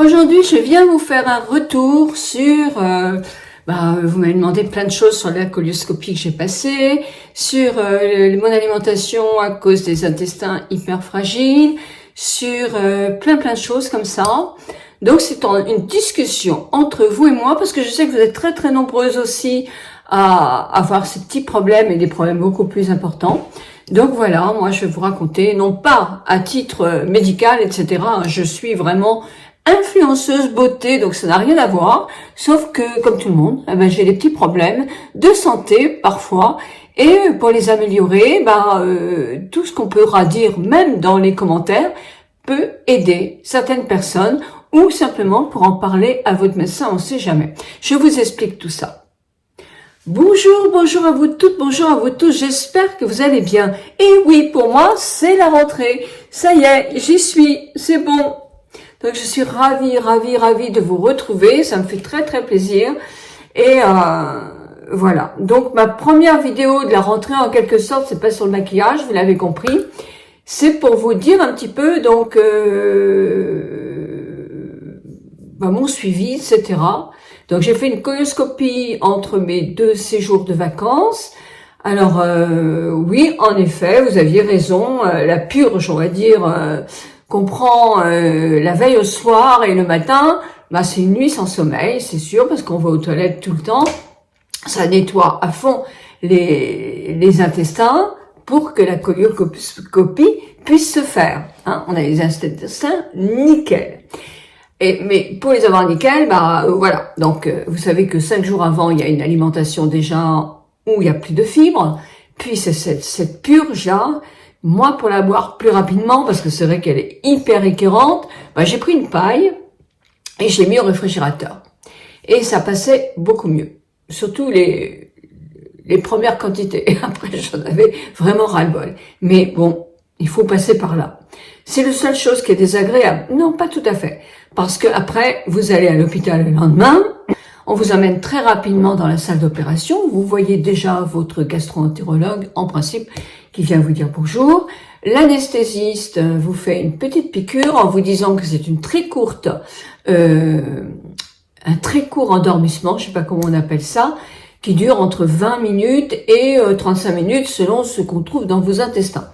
Aujourd'hui, je viens vous faire un retour sur, vous m'avez demandé plein de choses sur la colonoscopie que j'ai passée, sur mon alimentation à cause des intestins hyper fragiles, sur plein de choses comme ça. Donc c'est une discussion entre vous et moi, parce que je sais que vous êtes très très nombreuses aussi à avoir ces petits problèmes et des problèmes beaucoup plus importants. Donc voilà, moi je vais vous raconter, non pas à titre médical, etc. Je suis vraiment influenceuse beauté, donc ça n'a rien à voir, sauf que, comme tout le monde, j'ai des petits problèmes de santé parfois, et pour les améliorer, tout ce qu'on pourra dire, même dans les commentaires, peut aider certaines personnes, ou simplement pour en parler à votre médecin, on ne sait jamais. Je vous explique tout ça. Bonjour à vous toutes, bonjour à vous tous, j'espère que vous allez bien. Et oui, pour moi, c'est la rentrée. Ça y est, j'y suis, c'est bon. Donc je suis ravie de vous retrouver, ça me fait très très plaisir. Et voilà, donc ma première vidéo de la rentrée en quelque sorte, c'est pas sur le maquillage, vous l'avez compris. C'est pour vous dire un petit peu donc mon suivi, etc. Donc j'ai fait une colonoscopie entre mes 2 séjours de vacances. Alors oui, en effet, vous aviez raison, la purge, on va dire, qu'on prend la veille au soir et le matin, c'est une nuit sans sommeil, c'est sûr, parce qu'on va aux toilettes tout le temps. Ça nettoie à fond les intestins pour que la colonoscopie puisse se faire. Hein, on a les intestins nickel. Mais pour les avoir nickel, voilà. Donc, vous savez que 5 jours avant, il y a une alimentation déjà où il y a plus de fibres. Puis c'est cette purge-là. Moi, pour la boire plus rapidement, parce que c'est vrai qu'elle est hyper écœurante, j'ai pris une paille et je l'ai mis au réfrigérateur. Et ça passait beaucoup mieux. Surtout les premières quantités. Après, j'en avais vraiment ras-le-bol. Mais bon, il faut passer par là. C'est la seule chose qui est désagréable. Non, pas tout à fait. Parce que après, vous allez à l'hôpital le lendemain, on vous amène très rapidement dans la salle d'opération. Vous voyez déjà votre gastro-entérologue, en principe, qui vient vous dire bonjour. L'anesthésiste vous fait une petite piqûre en vous disant que c'est une très courte, un très court endormissement, je sais pas comment on appelle ça, qui dure entre 20 minutes et 35 minutes selon ce qu'on trouve dans vos intestins.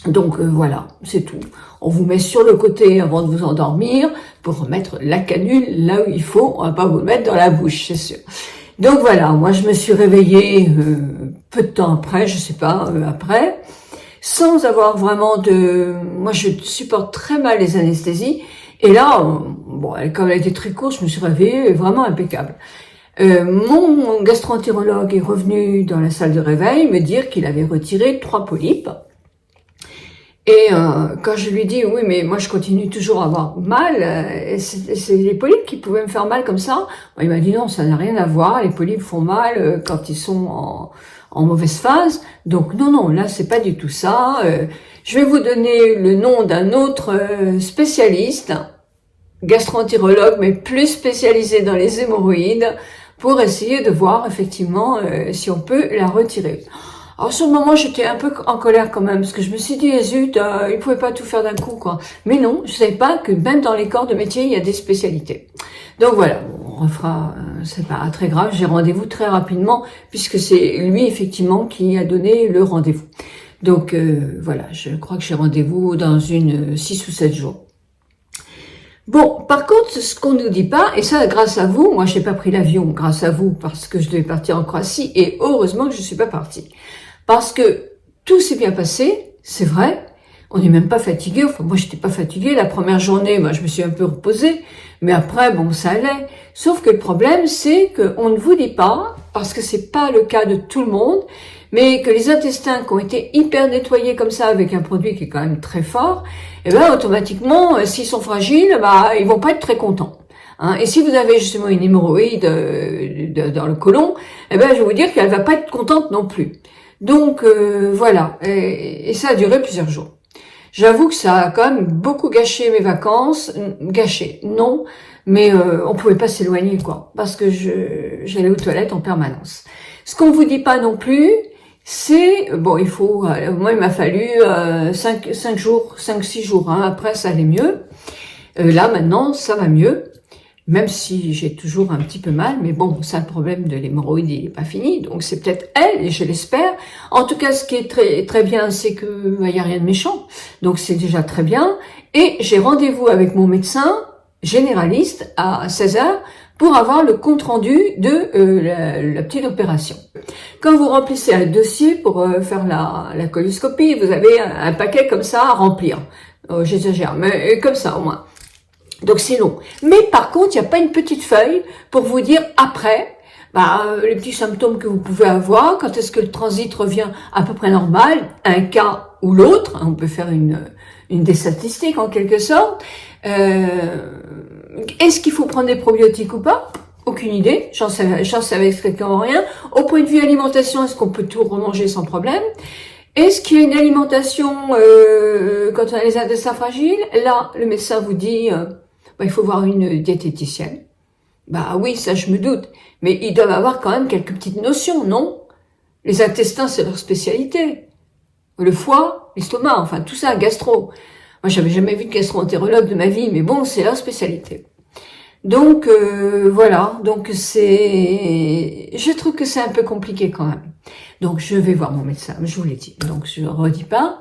Donc voilà, c'est tout. On vous met sur le côté avant de vous endormir pour remettre la canule là où il faut. On va pas vous le mettre dans la bouche, c'est sûr. Donc voilà, moi je me suis réveillée peu de temps après, je sais pas, après, sans avoir vraiment de... Moi je supporte très mal les anesthésies. Et là, comme elle était très courte, je me suis réveillée vraiment impeccable. Mon gastro-entérologue est revenu dans la salle de réveil me dire qu'il avait retiré 3 polypes. Et quand je lui dis oui, mais moi je continue toujours à avoir mal, c'est les polypes qui pouvaient me faire mal comme ça. Il m'a dit non, ça n'a rien à voir. Les polypes font mal quand ils sont en mauvaise phase. Donc non, là c'est pas du tout ça. Je vais vous donner le nom d'un autre spécialiste, gastro-entérologue, mais plus spécialisé dans les hémorroïdes, pour essayer de voir effectivement si on peut la retirer. Alors sur le moment, j'étais un peu en colère quand même, parce que je me suis dit, zut, ils pouvaient pas tout faire d'un coup, quoi. Mais non, je savais pas que même dans les corps de métier, il y a des spécialités. Donc voilà, on refera, c'est pas très grave, j'ai rendez-vous très rapidement, puisque c'est lui, effectivement, qui a donné le rendez-vous. Donc voilà, je crois que j'ai rendez-vous dans 6 ou 7 jours. Bon, par contre, ce qu'on nous dit pas, et ça grâce à vous, moi j'ai pas pris l'avion grâce à vous, parce que je devais partir en Croatie, et heureusement que je suis pas partie. Parce que tout s'est bien passé, c'est vrai, on n'est même pas fatigué, enfin moi j'étais pas fatiguée, la première journée, moi je me suis un peu reposée, mais après bon ça allait. Sauf que le problème c'est qu'on ne vous dit pas, parce que c'est pas le cas de tout le monde, mais que les intestins qui ont été hyper nettoyés comme ça avec un produit qui est quand même très fort, automatiquement s'ils sont fragiles, ils vont pas être très contents. Et si vous avez justement une hémorroïde dans le côlon, je vais vous dire qu'elle va pas être contente non plus. Donc voilà, et ça a duré plusieurs jours. J'avoue que ça a quand même beaucoup gâché mes vacances. Gâché, non, mais on pouvait pas s'éloigner, quoi, parce que j'allais aux toilettes en permanence. Ce qu'on vous dit pas non plus, c'est, il faut, moi il m'a fallu 5-6 jours, après ça allait mieux. Là, maintenant, ça va mieux. Même si j'ai toujours un petit peu mal, mais bon, c'est un problème de l'hémorroïde, il n'est pas fini, donc c'est peut-être elle, et je l'espère. En tout cas, ce qui est très très bien, c'est que il y a rien de méchant, donc c'est déjà très bien. Et j'ai rendez-vous avec mon médecin généraliste à 16 heures pour avoir le compte-rendu de la petite opération. Quand vous remplissez un dossier pour faire la coloscopie, vous avez un paquet comme ça à remplir. J'exagère, mais comme ça au moins. Donc c'est long. Mais par contre, il n'y a pas une petite feuille pour vous dire après, les petits symptômes que vous pouvez avoir, quand est-ce que le transit revient à peu près normal, un cas ou l'autre, on peut faire une des statistiques en quelque sorte. Est-ce qu'il faut prendre des probiotiques ou pas? Aucune idée, j'en savais strictement rien. Au point de vue alimentation, est-ce qu'on peut tout remanger sans problème? Est-ce qu'il y a une alimentation quand on a les intestins fragiles? Là, le médecin vous dit il faut voir une diététicienne. Bah oui, ça je me doute. Mais ils doivent avoir quand même quelques petites notions, non? Les intestins, c'est leur spécialité. Le foie, l'estomac, enfin tout ça, gastro. Moi, j'avais jamais vu de gastro-entérologue de ma vie, mais bon, c'est leur spécialité. Donc voilà, donc je trouve que c'est un peu compliqué quand même. Donc je vais voir mon médecin, je vous l'ai dit. Donc je ne redis pas.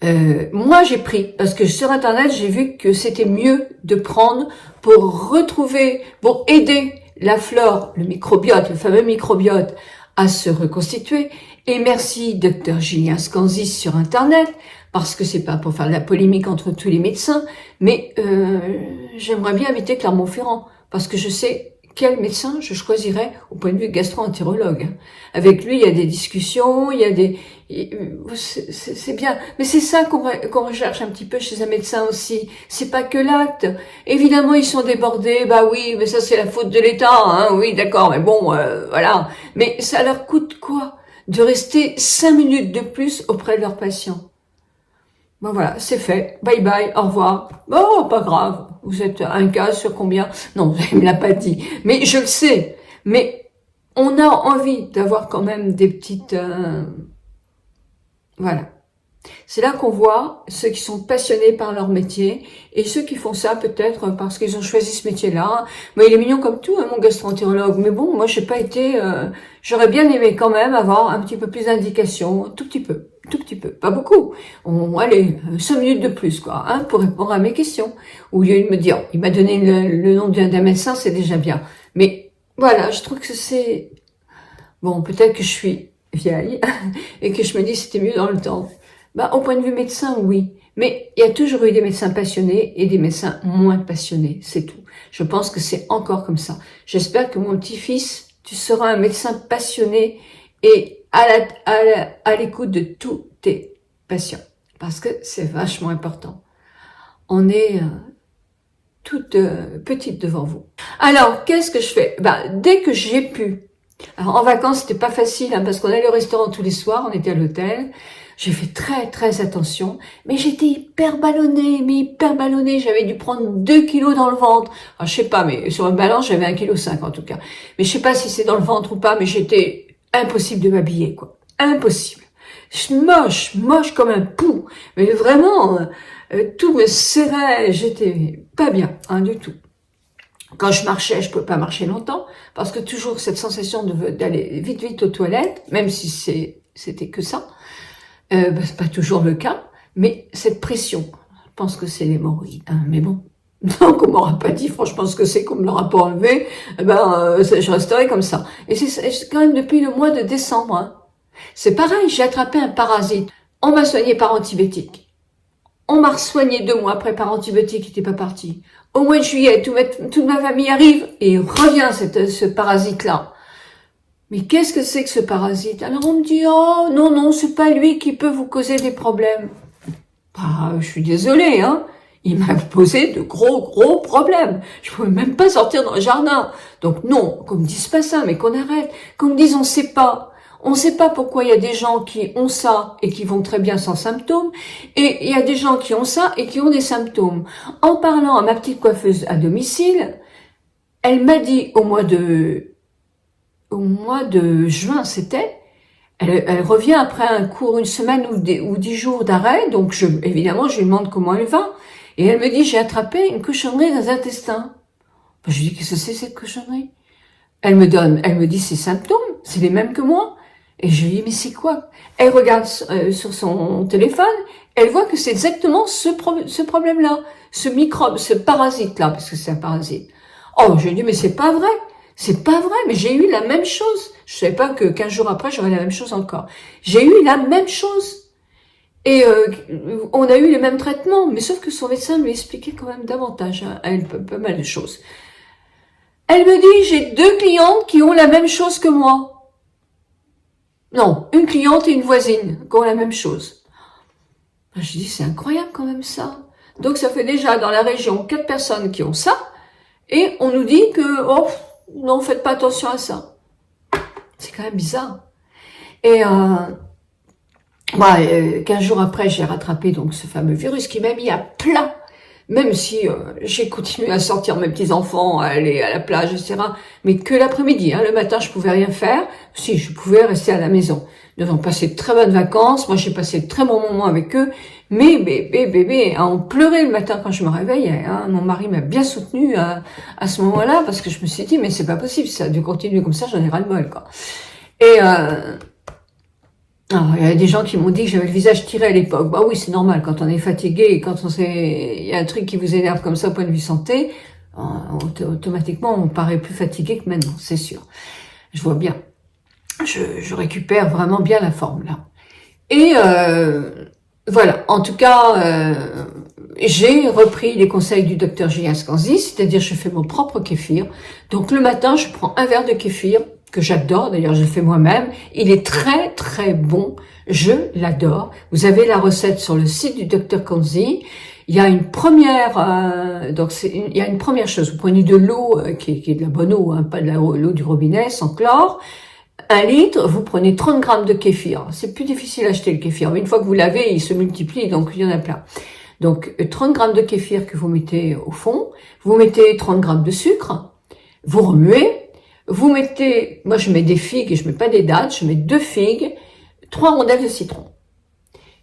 Moi j'ai pris, parce que sur internet j'ai vu que c'était mieux de prendre pour retrouver, pour aider la flore, le microbiote, le fameux microbiote à se reconstituer. Et merci Dr Julien Scanzis sur internet, parce que c'est pas pour faire de la polémique entre tous les médecins, mais j'aimerais bien inviter Clermont-Ferrand, parce que je sais quel médecin je choisirais au point de vue gastro-entérologue. Avec lui, il y a des discussions, il y a des... C'est bien. Mais c'est ça qu'on recherche un petit peu chez un médecin aussi. C'est pas que l'acte. Évidemment, ils sont débordés. Bah oui, mais ça, c'est la faute de l'État. Hein. Oui, d'accord, mais bon, voilà. Mais ça leur coûte quoi de rester 5 minutes de plus auprès de leurs patients? Bon voilà, c'est fait. Bye bye, au revoir. Oh, pas grave. Vous êtes un cas sur combien? Non, il me l'a pas dit. Mais je le sais. Mais on a envie d'avoir quand même des petites... Voilà. C'est là qu'on voit ceux qui sont passionnés par leur métier et ceux qui font ça peut-être parce qu'ils ont choisi ce métier-là. Mais il est mignon comme tout, hein, mon gastro-entérologue. Mais bon, moi, j'ai pas été... j'aurais bien aimé quand même avoir un petit peu plus d'indications, tout petit peu, pas beaucoup. Allez, 5 minutes de plus, quoi, hein, pour répondre à mes questions. Au lieu de me dire, il m'a donné le nom d'un médecin, c'est déjà bien. Mais voilà, je trouve que c'est... Bon, peut-être que je suis vieille et que je me dis c'était mieux dans le temps. Au point de vue médecin, oui. Mais il y a toujours eu des médecins passionnés et des médecins moins passionnés, c'est tout. Je pense que c'est encore comme ça. J'espère que mon petit-fils, tu seras un médecin passionné et à l'écoute de tous tes patients. Parce que c'est vachement important. On est toute petite devant vous. Alors, qu'est-ce que je fais? Dès que j'ai pu. Alors, en vacances, c'était pas facile, hein, parce qu'on allait au restaurant tous les soirs, on était à l'hôtel. J'ai fait très, très attention, mais j'étais hyper ballonnée, j'avais dû prendre 2 kilos dans le ventre. Alors, je sais pas, mais sur une balance, j'avais 1,5 kg en tout cas. Mais je sais pas si c'est dans le ventre ou pas, mais j'étais impossible de m'habiller, quoi. Impossible. Moche comme un pou. Mais vraiment, tout me serrait, j'étais pas bien, hein, du tout. Quand je marchais, je pouvais pas marcher longtemps, parce que toujours cette sensation d'aller vite aux toilettes, même si c'était que ça, c'est pas toujours le cas, mais cette pression, je pense que c'est l'hémorroïde, hein, mais bon, donc on m'aura pas dit franchement ce que c'est, qu'on me l'aura pas enlevé, je resterai comme ça. Et c'est quand même depuis le mois de décembre, hein. C'est pareil, j'ai attrapé un parasite, on m'a soigné par antibiotiques. On m'a soigné 2 mois après par antibiotiques qui n'était pas parti. Au mois de juillet, toute ma famille arrive et revient ce parasite-là. Mais qu'est-ce que c'est que ce parasite? Alors on me dit, oh non, c'est pas lui qui peut vous causer des problèmes. Je suis désolée, hein. Il m'a posé de gros problèmes. Je pouvais même pas sortir dans le jardin. Donc non, qu'on me dise pas ça, mais qu'on arrête. Qu'on me dise on sait pas. On ne sait pas pourquoi il y a des gens qui ont ça et qui vont très bien sans symptômes, et il y a des gens qui ont ça et qui ont des symptômes. En parlant à ma petite coiffeuse à domicile, elle m'a dit au mois de juin, elle revient après un cours, une semaine ou 10 jours d'arrêt, donc évidemment je lui demande comment elle va, Et elle me dit, j'ai attrapé une cochonnerie dans les intestins. Ben, je lui dis, qu'est-ce que c'est cette cochonnerie? Elle me dit ses symptômes, c'est les mêmes que moi. Et je lui dis, mais c'est quoi? Elle regarde sur son téléphone, elle voit que c'est exactement ce problème-là, ce microbe, ce parasite-là, parce que c'est un parasite. Oh, je lui dis, mais c'est pas vrai. C'est pas vrai, mais j'ai eu la même chose. Je savais pas que 15 jours après, j'aurais la même chose encore. J'ai eu la même chose. Et on a eu les mêmes traitements, mais sauf que son médecin lui expliquait quand même davantage, hein, pas mal de choses. Elle me dit, j'ai 2 clientes qui ont la même chose que moi. Non, une cliente et une voisine qui ont la même chose. Je dis, c'est incroyable quand même ça. Donc ça fait déjà dans la région 4 personnes qui ont ça, et on nous dit que, oh, non, faites pas attention à ça. C'est quand même bizarre. Et 15 jours après, j'ai rattrapé donc ce fameux virus qui m'a mis à plat. Même si j'ai continué à sortir mes petits-enfants, à aller à la plage, etc. Mais que l'après-midi, hein, le matin, je pouvais rien faire. Si, je pouvais rester à la maison. Nous avons passé de très bonnes vacances. Moi, j'ai passé de très bons moments avec eux. Mais bébé, hein, on pleurait le matin quand je me réveille. Hein, mon mari m'a bien soutenue à ce moment-là parce que je me suis dit, mais c'est pas possible, ça a dû continuer comme ça, j'en ai ras-le-bol, quoi. Et alors, il y a des gens qui m'ont dit que j'avais le visage tiré à l'époque. Bah oui, c'est normal, quand on est fatigué et quand il y a un truc qui vous énerve comme ça au point de vue santé, automatiquement on paraît plus fatigué que maintenant, c'est sûr. Je vois bien. Je récupère vraiment bien la forme là. Et voilà, en tout cas, j'ai repris les conseils du docteur Julien Scanzi, c'est-à-dire je fais mon propre kéfir. Donc le matin, je prends un verre de kéfir, que j'adore, d'ailleurs je le fais moi-même. Il est très très bon, je l'adore. Vous avez la recette sur le site du docteur Scanzi. Il y a une première, il y a une première chose. Vous prenez de l'eau qui est de la bonne eau, hein, pas de l'eau du robinet, sans chlore. 1 litre, vous prenez 30 grammes de kéfir. C'est plus difficile à acheter le kéfir, mais une fois que vous l'avez, il se multiplie, donc il y en a plein. Donc 30 grammes de kéfir que vous mettez au fond, vous mettez 30 grammes de sucre, vous remuez. Vous mettez, moi je mets des figues et je mets pas des dattes, je mets 2 figues, 3 rondelles de citron.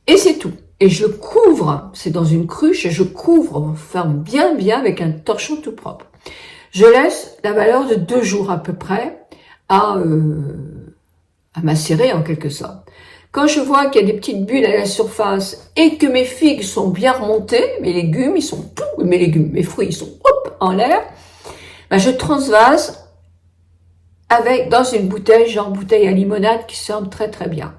Et c'est tout. Et je couvre, c'est dans une cruche, et je couvre, on ferme bien avec un torchon tout propre. Je laisse la valeur de 2 jours à peu près à macérer en quelque sorte. Quand je vois qu'il y a des petites bulles à la surface et que mes figues sont bien remontées, mes légumes, mes fruits, ils sont en l'air, ben je transvase dans une bouteille, genre bouteille à limonade qui sent très très bien.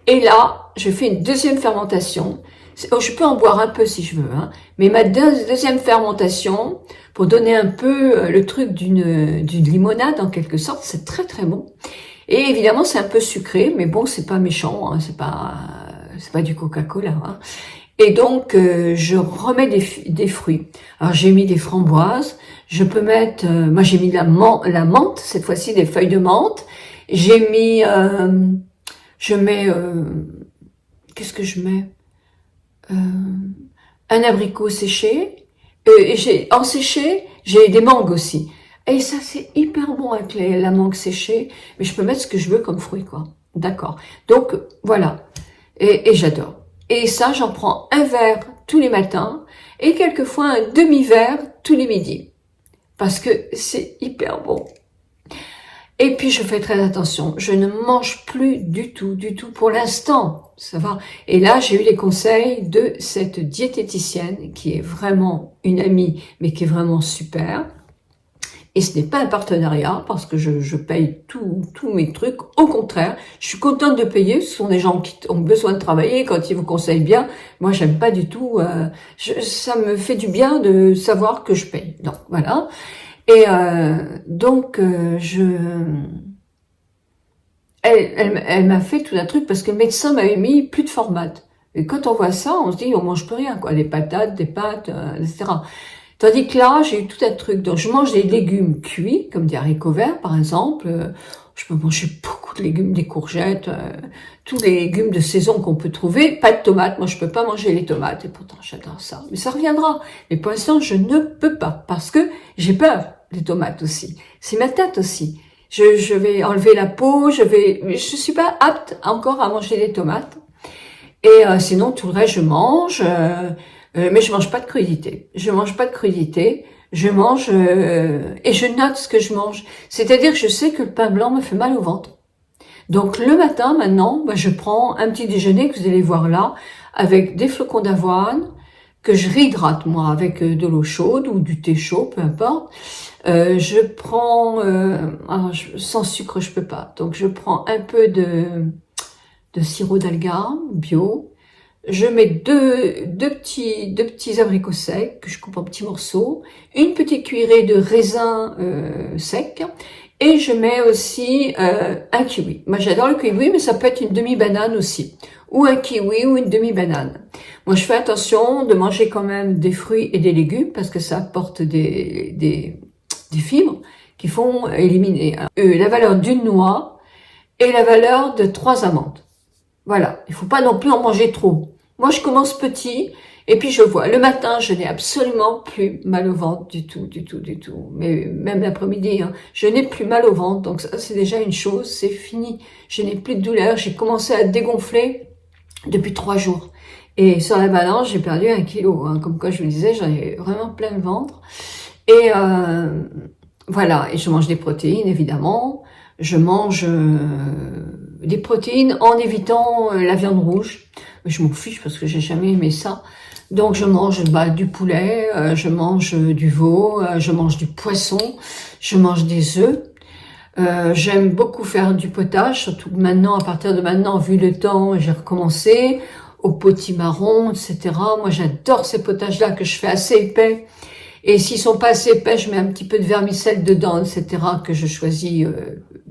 Et là, je fais une deuxième fermentation. Je peux en boire un peu si je veux, hein, mais ma deuxième fermentation, pour donner un peu le truc d'une limonade en quelque sorte, c'est très très bon. Et évidemment, c'est un peu sucré, mais bon, c'est pas méchant, hein, c'est pas du Coca-Cola. Hein. Et donc, je remets des fruits. Alors, j'ai mis des framboises. Je peux mettre, moi j'ai mis la menthe, cette fois-ci des feuilles de menthe. J'ai mis, qu'est-ce que je mets un abricot séché. Et en séché, j'ai des mangues aussi. Et ça, c'est hyper bon avec la mangue séchée. Mais je peux mettre ce que je veux comme fruit, quoi. D'accord. Donc, voilà. Et j'adore. Et ça, j'en prends un verre tous les matins et quelquefois un demi-verre tous les midis. Parce que c'est hyper bon. Et puis, je fais très attention. Je ne mange plus du tout pour l'instant. Ça va. Et là, j'ai eu les conseils de cette diététicienne qui est vraiment une amie, mais qui est vraiment super. Et ce n'est pas un partenariat parce que je paye tous mes trucs. Au contraire, je suis contente de payer. Ce sont des gens qui ont besoin de travailler quand ils vous conseillent bien. Moi, j'aime pas du tout. Ça me fait du bien de savoir que je paye. Donc, voilà. Et donc, elle m'a fait tout un truc parce que le médecin m'avait mis plus de formate. Et quand on voit ça, on se dit on mange plus rien, quoi. Des patates, des pâtes, etc. Tandis que là, j'ai eu tout un truc. Donc, je mange des légumes cuits, comme des haricots verts, par exemple. Je peux manger beaucoup de légumes, des courgettes, tous les légumes de saison qu'on peut trouver. Pas de tomates. Moi, je peux pas manger les tomates. Et pourtant, j'adore ça. Mais ça reviendra. Mais pour l'instant, je ne peux pas. Parce que j'ai peur des tomates aussi. C'est ma tête aussi. Je vais enlever la peau. Je suis pas apte encore à manger des tomates. Et sinon, tout le reste, je mange. Mais je mange pas de crudité. Je mange pas de crudité. Je mange et je note ce que je mange. C'est-à-dire que je sais que le pain blanc me fait mal au ventre. Donc le matin, maintenant, bah, je prends un petit déjeuner que vous allez voir là, avec des flocons d'avoine, que je réhydrate moi avec de l'eau chaude ou du thé chaud, peu importe. Je prends, sans sucre je peux pas, donc je prends un peu de sirop d'alga bio. Je mets deux petits abricots secs que je coupe en petits morceaux, une petite cuillerée de raisin sec, et je mets aussi un kiwi. Moi j'adore le kiwi, mais ça peut être une demi-banane aussi, ou un kiwi ou une demi-banane. Moi je fais attention de manger quand même des fruits et des légumes parce que ça apporte des fibres qui font éliminer la valeur d'une noix et la valeur de 3 amandes. Voilà, il faut pas non plus en manger trop. Moi, je commence petit, et puis je vois. Le matin, je n'ai absolument plus mal au ventre du tout, du tout, du tout. Mais même l'après-midi, hein, je n'ai plus mal au ventre. Donc ça, c'est déjà une chose, c'est fini. Je n'ai plus de douleur. J'ai commencé à dégonfler depuis 3 jours. Et sur la balance, j'ai perdu 1 kilo. Hein. Comme quoi, je vous disais, j'en ai vraiment plein le ventre. Et voilà, et je mange des protéines, évidemment. Je mange des protéines en évitant la viande rouge. Je m'en fiche parce que j'ai jamais aimé ça. Donc je mange du poulet, je mange du veau, je mange du poisson, je mange des œufs. J'aime beaucoup faire du potage, surtout que maintenant, à partir de maintenant, vu le temps, j'ai recommencé au potimarron, etc. Moi, j'adore ces potages-là que je fais assez épais. Et s'ils sont pas assez épais, je mets un petit peu de vermicelle dedans, etc. que je choisis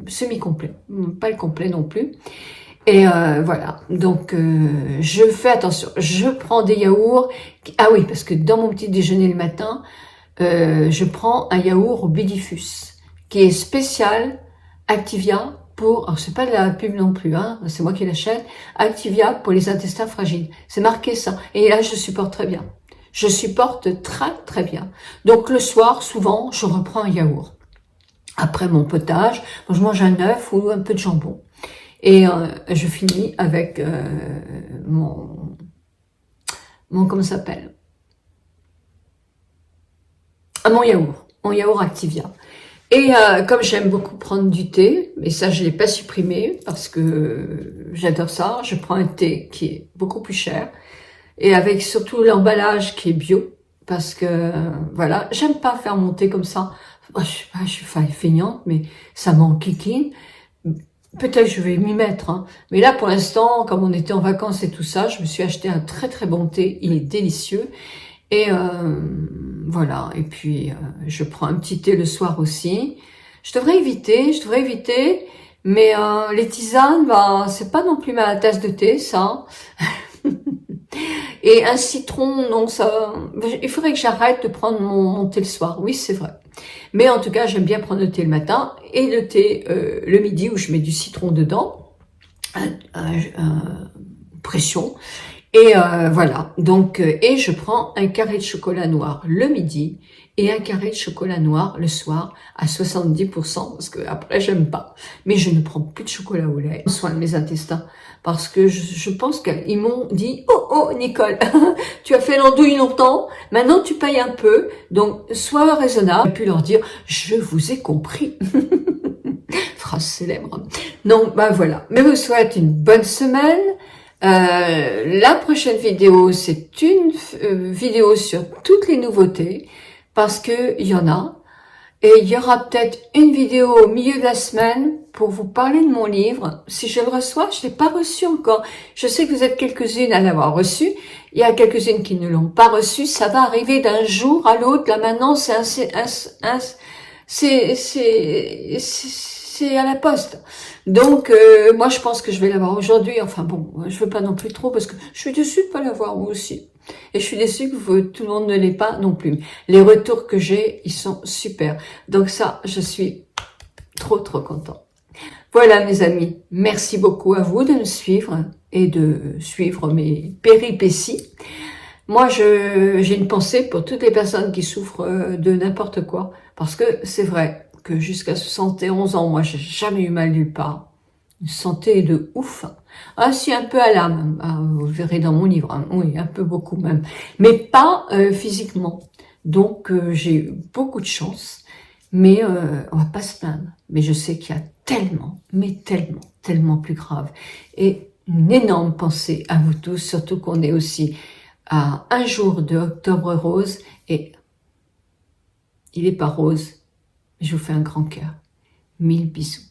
semi-complet, pas le complet non plus. Et voilà, donc je fais attention. Je prends des yaourts. Ah oui, parce que dans mon petit déjeuner le matin, je prends un yaourt au Bidifus, qui est spécial Activia pour, alors c'est pas de la pub non plus, hein, c'est moi qui l'achète, Activia pour les intestins fragiles. C'est marqué ça. Et là, je supporte très bien. Je supporte très très bien. Donc le soir, souvent, je reprends un yaourt. Après mon potage, je mange un œuf ou un peu de jambon. Et je finis avec mon comment ça s'appelle, mon yaourt Activia. Et comme j'aime beaucoup prendre du thé, mais ça je l'ai pas supprimé parce que j'adore ça, je prends un thé qui est beaucoup plus cher et avec surtout l'emballage qui est bio parce que voilà, j'aime pas faire mon thé comme ça. Moi, je suis feignante, mais ça m'enquiquine. Peut-être que je vais m'y mettre, hein. Mais là, pour l'instant, comme on était en vacances et tout ça, je me suis acheté un très très bon thé. Il est délicieux. Et voilà. Et puis, je prends un petit thé le soir aussi. Je devrais éviter. Mais les tisanes, bah, c'est pas non plus ma tasse de thé, ça. Et un citron, non, ça. Il faudrait que j'arrête de prendre mon thé le soir. Oui, c'est vrai. Mais en tout cas, j'aime bien prendre le thé le matin et le thé le midi où je mets du citron dedans, pression. Et voilà. Donc, et je prends un carré de chocolat noir le midi et un carré de chocolat noir le soir à 70% parce que après j'aime pas. Mais je ne prends plus de chocolat au lait. Je prends soin de mes intestins parce que je pense qu'ils m'ont dit oh Nicole, tu as fait l'andouille longtemps, maintenant tu payes un peu, donc sois raisonnable. J'ai pu leur dire je vous ai compris. Phrase célèbre. Non, bah voilà. Mais je vous souhaite une bonne semaine. La prochaine vidéo, c'est une vidéo sur toutes les nouveautés parce que il y en a. Et il y aura peut-être une vidéo au milieu de la semaine pour vous parler de mon livre. Si je le reçois, je l'ai pas reçu encore. Je sais que vous êtes quelques-unes à l'avoir reçu. Il y a quelques-unes qui ne l'ont pas reçu. Ça va arriver d'un jour à l'autre. Là maintenant, c'est à la poste. Donc, moi, je pense que je vais l'avoir aujourd'hui. Enfin bon, je veux pas non plus trop parce que je suis déçue de pas l'avoir moi aussi. Et je suis déçue que tout le monde ne l'ait pas non plus. Les retours que j'ai, ils sont super. Donc ça, je suis trop contente. Voilà mes amis, merci beaucoup à vous de me suivre et de suivre mes péripéties. Moi, j'ai une pensée pour toutes les personnes qui souffrent de n'importe quoi. Parce que c'est vrai que jusqu'à 71 ans, moi, j'ai jamais eu mal nulle part. Une santé de ouf. Ah si, un peu à l'âme, ah, vous le verrez dans mon livre, hein. Oui, un peu beaucoup même, mais pas physiquement. Donc j'ai eu beaucoup de chance, mais on va pas se plaindre. Mais je sais qu'il y a tellement, mais tellement, tellement plus grave. Et une énorme pensée à vous tous, surtout qu'on est aussi à un jour de Octobre Rose, et il est pas rose, je vous fais un grand cœur. 1000 bisous.